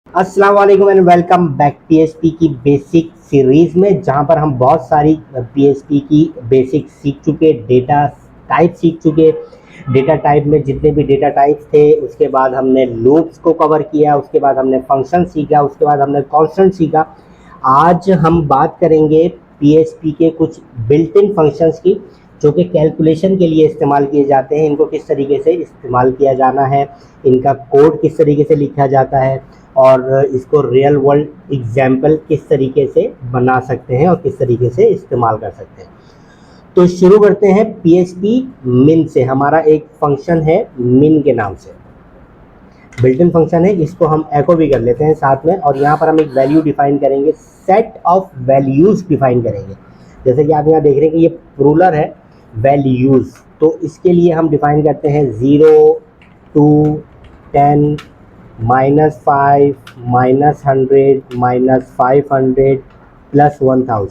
अस्सलाम वालेकुम and welcome back PHP की बेसिक सीरीज में, जहां पर हम बहुत सारी पीएचपी की बेसिक सीख चुके, डेटा टाइप सीख चुके। डेटा टाइप में जितने भी डेटा टाइप्स थे, उसके बाद हमने लूप्स को कवर किया, उसके बाद हमने फंक्शन सीखा, उसके बाद हमने कांस्टेंट सीखा। आज हम बात करेंगे पीएचपी के कुछ बिल्ट इन फंक्शंस की, जो कि कैलकुलेशन के लिए इस्तेमाल किए जाते हैं। इनको किस तरीके से इस्तेमाल किया जाना है, इनका कोड किस तरीके से लिखा जाता है, और इसको रियल वर्ल्ड एग्जाम्पल किस तरीके से बना सकते हैं और किस तरीके से इस्तेमाल कर सकते हैं। तो शुरू करते हैं पीएचपी मिन से। हमारा एक फंक्शन है मिन के नाम से, बिल्ट इन फंक्शन है, इसको हम एको भी कर लेते हैं साथ में। और यहाँ पर हम एक वैल्यू डिफाइन करेंगे, सेट ऑफ वैल्यूज डिफाइन करेंगे। जैसे कि आप यहाँ देख रहे हैं कि ये रूलर है वैल्यूज, तो इसके लिए हम डिफाइन करते हैं 0 2 10 -5 -100 -500 +1000।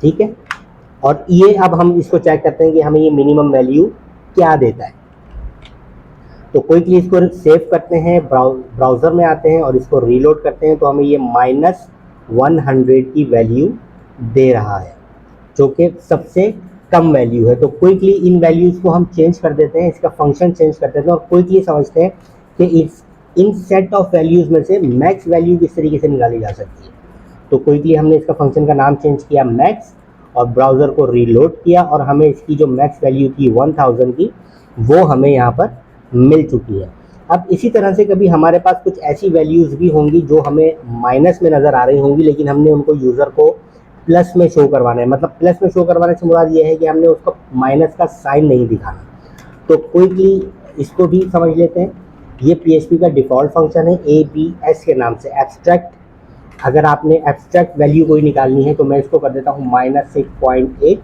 ठीक है, और ये अब हम इसको चेक करते हैं कि हमें ये मिनिमम वैल्यू क्या देता है। तो क्विकली इसको सेव करते हैं, ब्राउज़र में आते हैं और इसको रीलोड करते हैं, तो हमें ये -100 की वैल्यू दे रहा है, जो कि सबसे कम वैल्यू है। तो क्विकली इन वैल्यूज़ को हम चेंज कर देते हैं, इसका फंक्शन चेंज कर देते हैं, और क्विकली समझते हैं कि इन सेट ऑफ वैल्यूज़ में से मैक्स वैल्यू किस तरीके से निकाली जा सकती है। तो क्विकली हमने इसका फंक्शन का नाम चेंज किया मैक्स, और ब्राउज़र को रीलोड किया, और हमें इसकी जो मैक्स वैल्यू थी 1000 की, वो हमें यहाँ पर मिल चुकी है। अब इसी तरह से कभी हमारे पास कुछ ऐसी वैल्यूज़ भी होंगी जो हमें माइनस में नज़र आ रही होंगी, लेकिन हमने उनको यूज़र को प्लस में शो करवाना है। मतलब प्लस में शो करवाने से मुराद ये है कि हमने उसको माइनस का साइन नहीं दिखाना। तो क्विकली इसको भी समझ लेते हैं। ये पीएचपी का डिफ़ॉल्ट फंक्शन है ABS के नाम से, एब्स्ट्रैक्ट। अगर आपने एब्स्ट्रैक्ट वैल्यू कोई निकालनी है तो मैं इसको कर देता हूँ -6.8,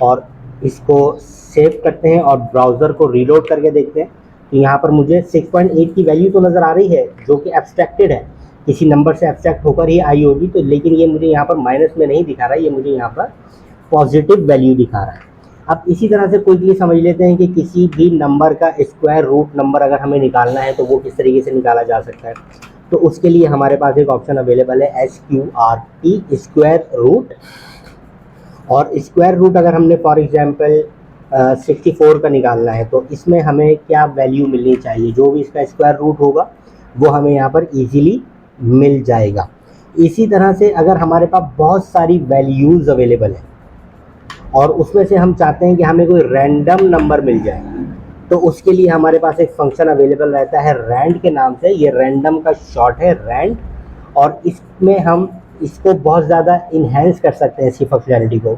और इसको सेव करते हैं और ब्राउज़र को रीलोड करके देखते हैं। तो यहाँ पर मुझे 6.8 की वैल्यू तो नज़र आ रही है, जो कि एब्स्ट्रैक्टेड है, किसी नंबर से एब्स्ट्रैक्ट होकर ही आई होगी। तो लेकिन ये मुझे यहाँ पर माइनस में नहीं दिखा रहा है, ये मुझे यहाँ पर पॉजिटिव वैल्यू दिखा रहा है। अब इसी तरह से क्विकली समझ लेते हैं कि किसी भी नंबर का स्क्वायर रूट नंबर अगर हमें निकालना है तो वो किस तरीके से निकाला जा सकता है। तो उसके लिए हमारे पास एक ऑप्शन अवेलेबल है SQRT, स्क्वायर रूट। और स्क्वायर रूट अगर हमने फॉर एग्जांपल 64 का निकालना है, तो इसमें हमें क्या वैल्यू मिलनी चाहिए, जो भी इसका स्क्वायर रूट होगा वो हमें यहाँ पर इजीली मिल जाएगा। इसी तरह से अगर हमारे पास बहुत सारी वैल्यूज़ अवेलेबल है और उसमें से हम चाहते हैं कि हमें कोई रैंडम नंबर मिल जाए, तो उसके लिए हमारे पास एक फंक्शन अवेलेबल रहता है रैंड के नाम से। ये रैंडम का शॉर्ट है, रैंड। और इसमें हम इसको बहुत ज़्यादा इन्हेंस कर सकते हैं, इसकी फंक्शनैलिटी को।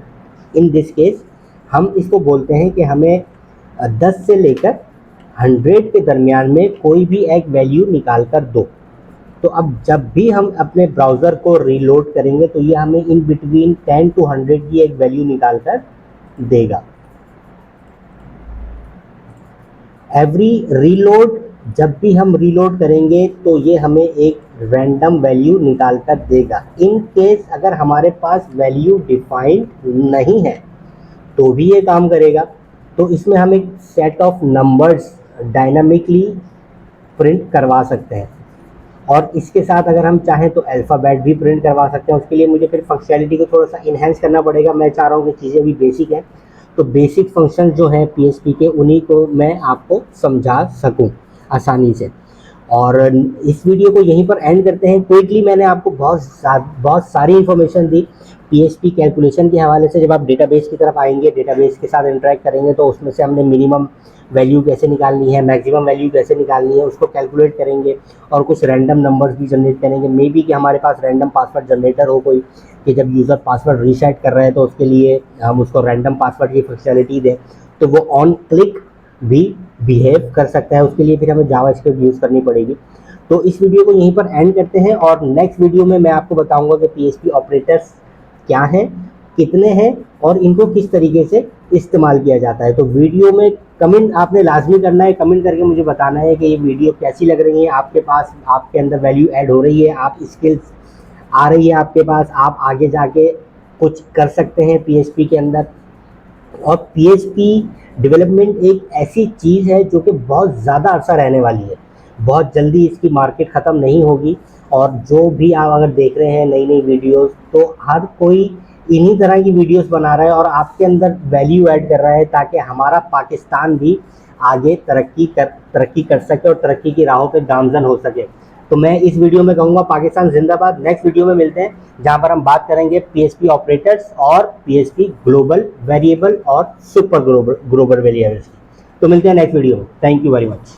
इन दिस केस हम इसको बोलते हैं कि हमें 10 से लेकर 100 के दरमियान में कोई भी एक वैल्यू निकाल कर दो। तो अब जब भी हम अपने ब्राउज़र को रीलोड करेंगे तो ये हमें इन बिटवीन 10 to 100 की एक वैल्यू निकाल कर देगा। एवरी रीलोड, जब भी हम रीलोड करेंगे तो ये हमें एक रैंडम वैल्यू निकाल कर देगा। इन केस अगर हमारे पास वैल्यू डिफाइंड नहीं है तो भी ये काम करेगा। तो इसमें हम एक set of numbers dynamically print करवा सकते हैं, और इसके साथ अगर हम चाहें तो अल्फ़ाबेट भी प्रिंट करवा सकते हैं। उसके लिए मुझे फिर फंक्शनैलिटी को थोड़ा सा इन्हेंस करना पड़ेगा। मैं चाह रहा हूँ कि चीज़ें भी बेसिक हैं, तो बेसिक फंक्शन जो हैं पीएचपी के, उन्हीं को मैं आपको समझा सकूँ आसानी से। और इस वीडियो को यहीं पर एंड करते हैं। क्विकली मैंने आपको बहुत सारी इन्फॉर्मेशन दी पीएचपी कैलकुलेशन के हवाले से। जब आप डेटाबेस की तरफ आएंगे, डेटाबेस के साथ इंटरेक्ट करेंगे, तो उसमें से हमने मिनिमम वैल्यू कैसे निकालनी है, मैक्सिमम वैल्यू कैसे निकालनी है, उसको कैलकुलेट करेंगे, और कुछ रैंडम नंबर्स भी जनरेट करेंगे। मे बी कि हमारे पास रैंडम पासवर्ड जनरेटर हो कोई, कि जब यूज़र पासवर्ड रीसेट कर रहे हैं तो उसके लिए हम उसको रैंडम पासवर्ड की फंक्शनैलिटी दें, तो वो ऑन क्लिक भी बिहेव कर सकता है। उसके लिए फिर हमें जावास्क्रिप्ट यूज़ करनी पड़ेगी। तो इस वीडियो को यहीं पर एंड करते हैं, और नेक्स्ट वीडियो में मैं आपको बताऊंगा कि पीएचपी ऑपरेटर्स क्या हैं, कितने हैं, और इनको किस तरीके से इस्तेमाल किया जाता है। तो वीडियो में कमेंट आपने लाजमी करना है, कमेंट करके मुझे बताना है कि ये वीडियो कैसी लग रही है आपके पास, आपके अंदर वैल्यू ऐड हो रही है, आप स्किल्स आ रही है आपके पास, आप आगे जाके कुछ कर सकते हैं पीएचपी के अंदर। और पीएचपी डेवलपमेंट एक ऐसी चीज़ है जो कि बहुत ज़्यादा अरसा रहने वाली है। बहुत जल्दी इसकी मार्केट ख़त्म नहीं होगी। और जो भी आप अगर देख रहे हैं नई नई वीडियोस, तो हर कोई इन्हीं तरह की वीडियोस बना रहा है और आपके अंदर वैल्यू ऐड कर रहा है, ताकि हमारा पाकिस्तान भी आगे तरक्की कर सके और तरक्की की राहों पे गामजन हो सके। तो मैं इस वीडियो में कहूँगा पाकिस्तान जिंदाबाद। नेक्स्ट वीडियो में मिलते हैं, जहाँ पर हम बात करेंगे पीएसपी ऑपरेटर्स और पीएसपी ग्लोबल वेरिएबल और सुपर ग्लोबल वेरिएबल्स की। तो मिलते हैं नेक्स्ट वीडियो में। Thank you very much.